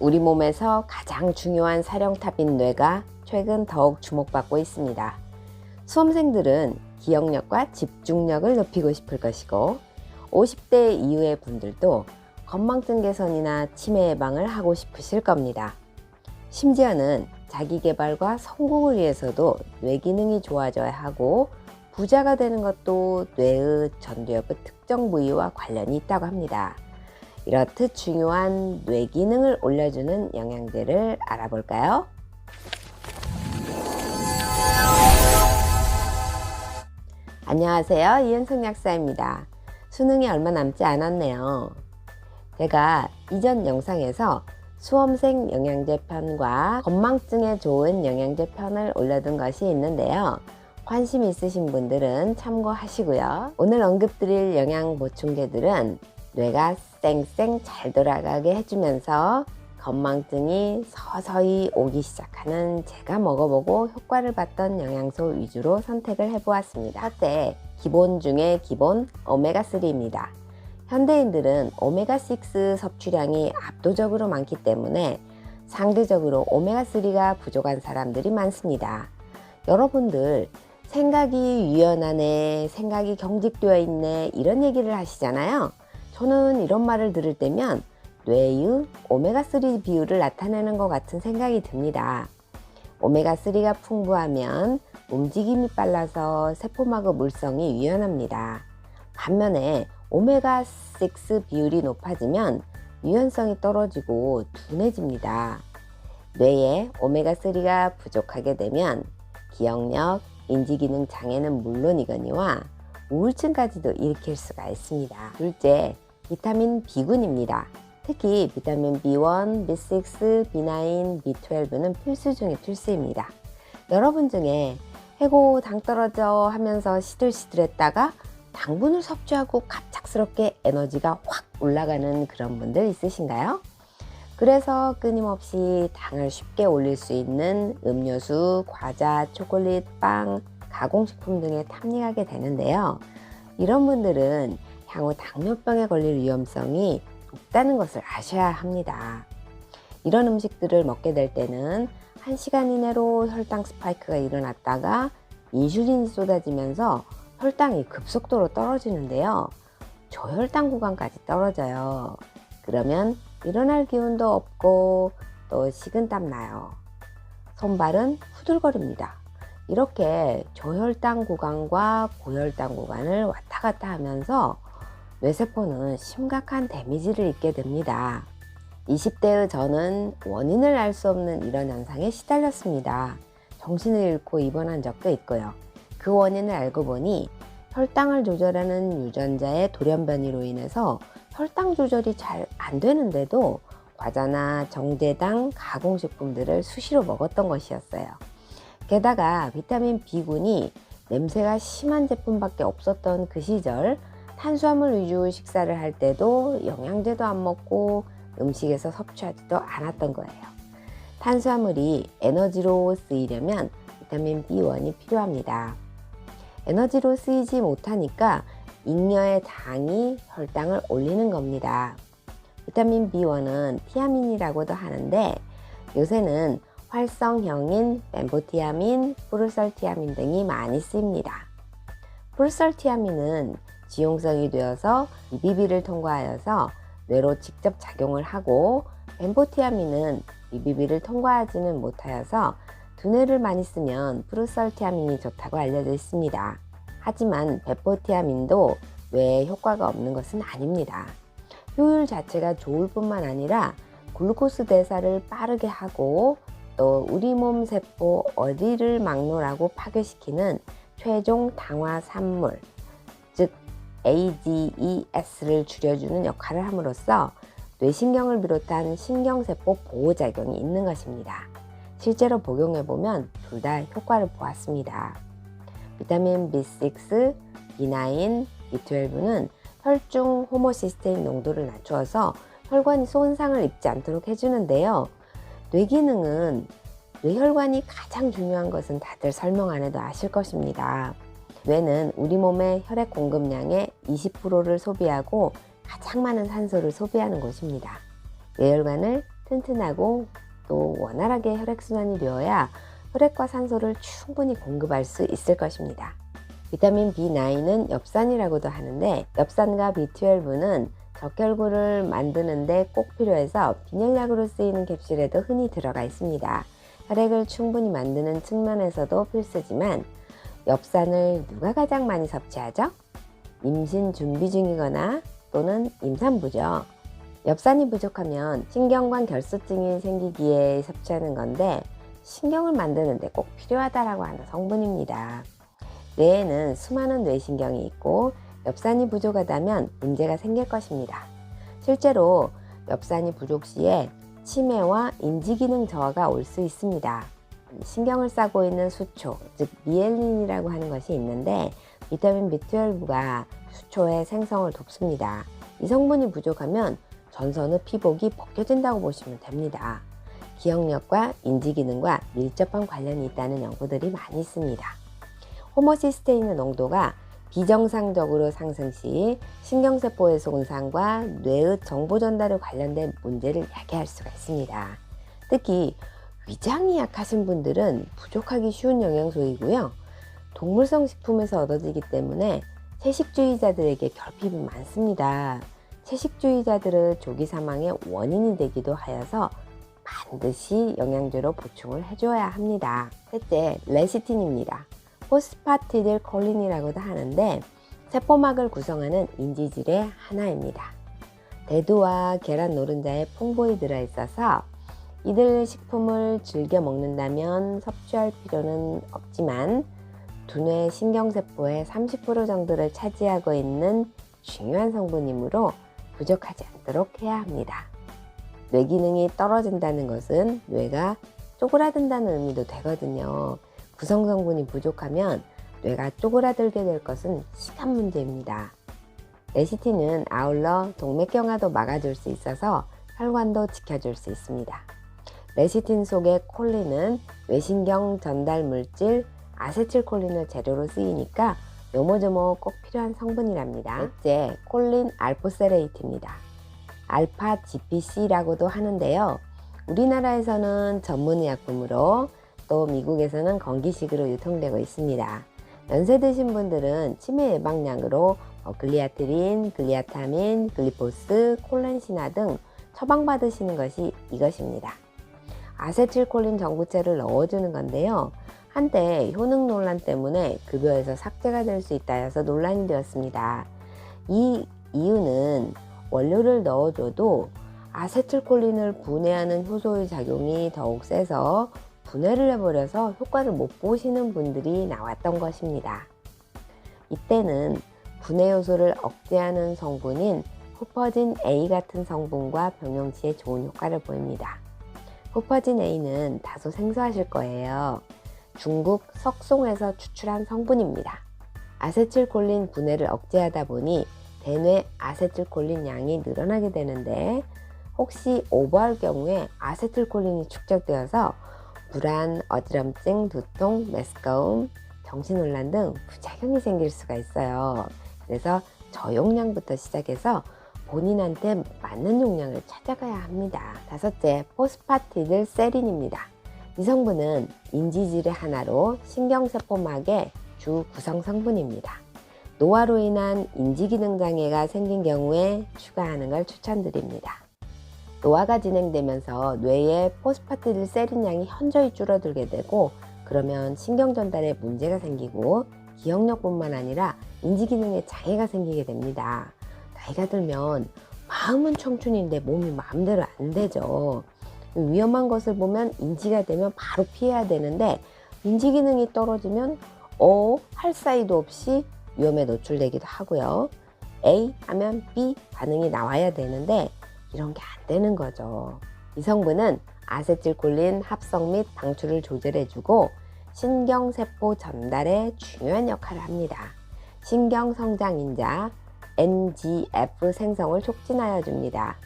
우리 몸에서 가장 중요한 사령탑인 뇌가 최근 더욱 주목받고 있습니다. 수험생들은 기억력과 집중력을 높이고 싶을 것이고 50대 이후의 분들도 건망증 개선이나 치매 예방을 하고 싶으실 겁니다. 심지어는 자기 개발과 성공을 위해서도 뇌 기능이 좋아져야 하고 부자가 되는 것도 뇌의 전두엽의 특정 부위와 관련이 있다고 합니다. 이렇듯 중요한 뇌 기능을 올려주는 영양제를 알아볼까요? 안녕하세요. 이은성 약사입니다. 수능이 얼마 남지 않았네요. 제가 이전 영상에서 수험생 영양제 편과 건망증에 좋은 영양제 편을 올려둔 것이 있는데요. 관심 있으신 분들은 참고하시고요. 오늘 언급드릴 영양 보충제들은 뇌가 쌩쌩 잘 돌아가게 해주면서 건망증이 서서히 오기 시작하는 제가 먹어보고 효과를 봤던 영양소 위주로 선택을 해보았습니다. 첫째, 기본 중에 기본 오메가3입니다. 현대인들은 오메가6 섭취량이 압도적으로 많기 때문에 상대적으로 오메가3가 부족한 사람들이 많습니다. 여러분들 생각이 유연하네, 생각이 경직되어 있네 이런 얘기를 하시잖아요. 저는 이런 말을 들을 때면 뇌의 오메가3 비율을 나타내는 것 같은 생각이 듭니다. 오메가3가 풍부하면 움직임이 빨라서 세포막의 물성이 유연합니다. 반면에 오메가6 비율이 높아지면 유연성이 떨어지고 둔해집니다. 뇌에 오메가3가 부족하게 되면 기억력, 인지기능 장애는 물론이거니와 우울증까지도 일으킬 수가 있습니다. 둘째, 비타민 B군입니다. 특히 비타민 B1, B6, B9, B12는 필수 중의 필수입니다. 여러분 중에 해고 당 떨어져 하면서 시들시들했다가 당분을 섭취하고 갑작스럽게 에너지가 확 올라가는 그런 분들 있으신가요? 그래서 끊임없이 당을 쉽게 올릴 수 있는 음료수, 과자, 초콜릿, 빵, 가공식품 등에 탐닉하게 되는데요. 이런 분들은 향후 당뇨병에 걸릴 위험성이 높다는 것을 아셔야 합니다. 이런 음식들을 먹게 될 때는 1시간 이내로 혈당 스파이크가 일어났다가 인슐린이 쏟아지면서 혈당이 급속도로 떨어지는데요. 저혈당 구간까지 떨어져요. 그러면 일어날 기운도 없고 또 식은땀 나요. 손발은 후들거립니다. 이렇게 저혈당 구간과 고혈당 구간을 왔다 갔다 하면서 뇌세포는 심각한 데미지를 입게 됩니다. 20대의 저는 원인을 알 수 없는 이런 현상에 시달렸습니다. 정신을 잃고 입원한 적도 있고요. 그 원인을 알고 보니 혈당을 조절하는 유전자의 돌연변이로 인해서 혈당 조절이 잘 안 되는데도 과자나 정제당 가공식품들을 수시로 먹었던 것이었어요. 게다가 비타민 B군이 냄새가 심한 제품밖에 없었던 그 시절 탄수화물 위주 식사를 할 때도 영양제도 안 먹고 음식에서 섭취하지도 않았던 거예요. 탄수화물이 에너지로 쓰이려면 비타민 B1이 필요합니다. 에너지로 쓰이지 못하니까 잉여의 당이 혈당을 올리는 겁니다. 비타민 B1은 티아민이라고도 하는데 요새는 활성형인 벤포티아민, 프루설티아민 등이 많이 쓰입니다. 프루설티아민은 지용성이 되어서 BBB를 통과하여서 뇌로 직접 작용을 하고 벤포티아민은 BBB를 통과하지는 못하여서 두뇌를 많이 쓰면 프루설티아민이 좋다고 알려져 있습니다. 하지만 벤포티아민도 뇌에 효과가 없는 것은 아닙니다. 효율 자체가 좋을 뿐만 아니라 글루코스 대사를 빠르게 하고 또 우리 몸 세포 어디를 막노라고 파괴시키는 최종 당화 산물, 즉 AGES를 줄여주는 역할을 함으로써 뇌신경을 비롯한 신경세포 보호작용이 있는 것입니다. 실제로 복용해보면 둘 다 효과를 보았습니다. 비타민 B6, B9, B12는 혈중 호모시스테인 농도를 낮추어서 혈관이 손상을 입지 않도록 해주는데요. 뇌기능은 뇌혈관이 가장 중요한 것은 다들 설명 안 해도 아실 것입니다. 뇌는 우리 몸의 혈액 공급량의 20%를 소비하고 가장 많은 산소를 소비하는 곳입니다. 뇌혈관을 튼튼하고 또 원활하게 혈액순환이 되어야 혈액과 산소를 충분히 공급할 수 있을 것입니다. 비타민 B9은 엽산이라고도 하는데 엽산과 B12는 적혈구를 만드는데 꼭 필요해서 빈혈약으로 쓰이는 캡슐에도 흔히 들어가 있습니다. 혈액을 충분히 만드는 측면에서도 필수지만 엽산을 누가 가장 많이 섭취하죠? 임신 준비 중이거나 또는 임산부죠. 엽산이 부족하면 신경관 결석증이 생기기에 섭취하는 건데 신경을 만드는데 꼭 필요하다라고 하는 성분입니다. 뇌에는 수많은 뇌신경이 있고 엽산이 부족하다면 문제가 생길 것입니다. 실제로 엽산이 부족 시에 치매와 인지기능 저하가 올 수 있습니다. 신경을 싸고 있는 수초, 즉 미엘린이라고 하는 것이 있는데 비타민 B12가 수초의 생성을 돕습니다. 이 성분이 부족하면 전선의 피복이 벗겨진다고 보시면 됩니다. 기억력과 인지기능과 밀접한 관련이 있다는 연구들이 많이 있습니다. 호모시스테인의 농도가 비정상적으로 상승 시 신경세포의 손상과 뇌의 정보 전달에 관련된 문제를 야기할 수가 있습니다. 특히 위장이 약하신 분들은 부족하기 쉬운 영양소이고요. 동물성 식품에서 얻어지기 때문에 채식주의자들에게 결핍이 많습니다. 채식주의자들의 조기 사망의 원인이 되기도 하여서 반드시 영양제로 보충을 해줘야 합니다. 셋째, 레시틴입니다. 포스파티딜콜린이라고도 하는데 세포막을 구성하는 인지질의 하나입니다. 대두와 계란 노른자에 풍부히 들어있어서 이들 식품을 즐겨 먹는다면 섭취할 필요는 없지만 두뇌 신경세포의 30% 정도를 차지하고 있는 중요한 성분이므로 부족하지 않도록 해야 합니다. 뇌 기능이 떨어진다는 것은 뇌가 쪼그라든다는 의미도 되거든요. 구성 성분이 부족하면 뇌가 쪼그라들게 될 것은 시간 문제입니다. 레시틴은 아울러 동맥경화도 막아줄 수 있어서 혈관도 지켜줄 수 있습니다. 레시틴 속의 콜린은 뇌신경 전달 물질 아세틸콜린을 재료로 쓰이니까 요모조모 꼭 필요한 성분이랍니다. 넷째, 콜린 알포세레이트입니다. 알파 GPC라고도 하는데요. 우리나라에서는 전문의약품으로 또 미국에서는 건기식으로 유통되고 있습니다. 연세 드신 분들은 치매 예방약으로 글리아트린, 글리아타민, 글리포스, 콜렌시나 등 처방받으시는 것이 이것입니다. 아세틸콜린 전구체를 넣어주는 건데요. 한때 효능 논란 때문에 급여에서 삭제가 될 수 있다 해서 논란이 되었습니다. 이 이유는 원료를 넣어줘도 아세틸콜린을 분해하는 효소의 작용이 더욱 세서 분해를 해버려서 효과를 못 보시는 분들이 나왔던 것입니다. 이때는 분해 요소를 억제하는 성분인 후퍼진 A 같은 성분과 병용 시에 좋은 효과를 보입니다. 후퍼진 A는 다소 생소하실 거예요. 중국 석송에서 추출한 성분입니다. 아세틸콜린 분해를 억제하다 보니 대뇌 아세틸콜린 양이 늘어나게 되는데 혹시 오버할 경우에 아세틸콜린이 축적되어서 불안, 어지럼증, 두통, 메스꺼움, 정신혼란 등 부작용이 생길 수가 있어요. 그래서 저용량부터 시작해서 본인한테 맞는 용량을 찾아가야 합니다. 다섯째, 포스파티딜세린입니다. 이 성분은 인지질의 하나로 신경세포막의 주 구성 성분입니다. 노화로 인한 인지기능장애가 생긴 경우에 추가하는 걸 추천드립니다. 노화가 진행되면서 뇌의 포스파티딜세린 양이 현저히 줄어들게 되고 그러면 신경 전달에 문제가 생기고 기억력뿐만 아니라 인지기능에 장애가 생기게 됩니다. 나이가 들면 마음은 청춘인데 몸이 마음대로 안 되죠. 위험한 것을 보면 인지가 되면 바로 피해야 되는데 인지기능이 떨어지면 할 사이도 없이 위험에 노출되기도 하고요. A 하면 B 반응이 나와야 되는데 이런 게 안 되는 거죠. 이 성분은 아세틸콜린 합성 및 방출을 조절해주고 신경세포 전달에 중요한 역할을 합니다. 신경성장인자 NGF 생성을 촉진하여 줍니다.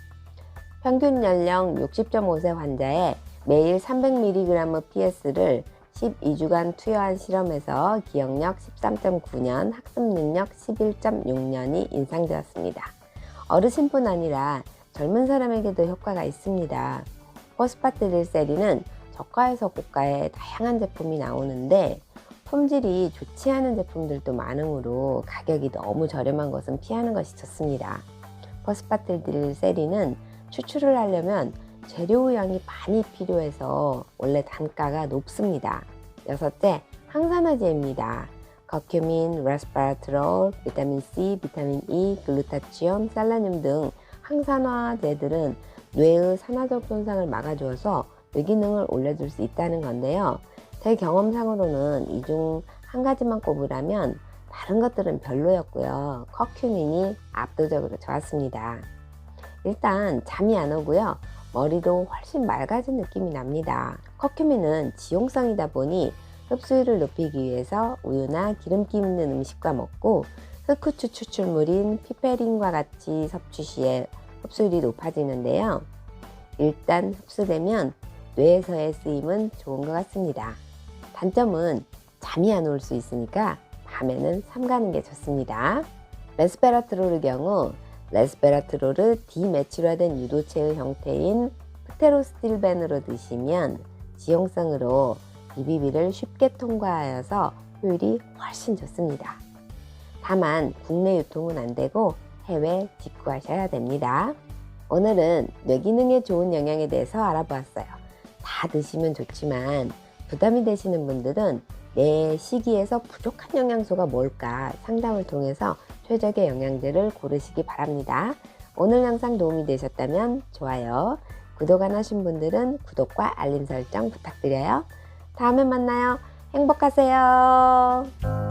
평균 연령 60.5세 환자에 매일 300mg PS를 12주간 투여한 실험에서 기억력 13.9년, 학습 능력 11.6년이 인상되었습니다. 어르신뿐 아니라 젊은 사람에게도 효과가 있습니다. 포스파티딜세린은 저가에서 고가의 다양한 제품이 나오는데 품질이 좋지 않은 제품들도 많으므로 가격이 너무 저렴한 것은 피하는 것이 좋습니다. 포스파티딜세린은 추출을 하려면 재료 양이 많이 필요해서 원래 단가가 높습니다. 여섯째, 항산화제입니다. 커큐민, 레스베라트롤, 비타민 C, 비타민 E, 글루타치온, 셀레늄 등 항산화제들은 뇌의 산화적 손상을 막아주어서 뇌 기능을 올려줄 수 있다는 건데요. 제 경험상으로는 이 중 한 가지만 꼽으라면 다른 것들은 별로였고요. 커큐민이 압도적으로 좋았습니다. 일단 잠이 안 오고요. 머리도 훨씬 맑아진 느낌이 납니다. 커큐민은 지용성이다 보니 흡수율을 높이기 위해서 우유나 기름기 있는 음식과 먹고 흑후추 추출물인 피페린과 같이 섭취 시에 흡수율이 높아지는데요. 일단 흡수되면 뇌에서의 쓰임은 좋은 것 같습니다. 단점은 잠이 안 올 수 있으니까 밤에는 삼가는 게 좋습니다. 레스베라트롤의 경우 레스베라트롤을 디메칠화된 유도체의 형태인 프테로스틸벤으로 드시면 지용성으로 DBB를 쉽게 통과하여서 효율이 훨씬 좋습니다. 다만 국내 유통은 안 되고 해외 직구하셔야 됩니다. 오늘은 뇌 기능에 좋은 영양에 대해서 알아보았어요. 다 드시면 좋지만 부담이 되시는 분들은 내 시기에서 부족한 영양소가 뭘까 상담을 통해서 최적의 영양제를 고르시기 바랍니다. 오늘 영상 도움이 되셨다면 좋아요, 구독 안 하신 분들은 구독과 알림 설정 부탁드려요. 다음에 만나요. 행복하세요.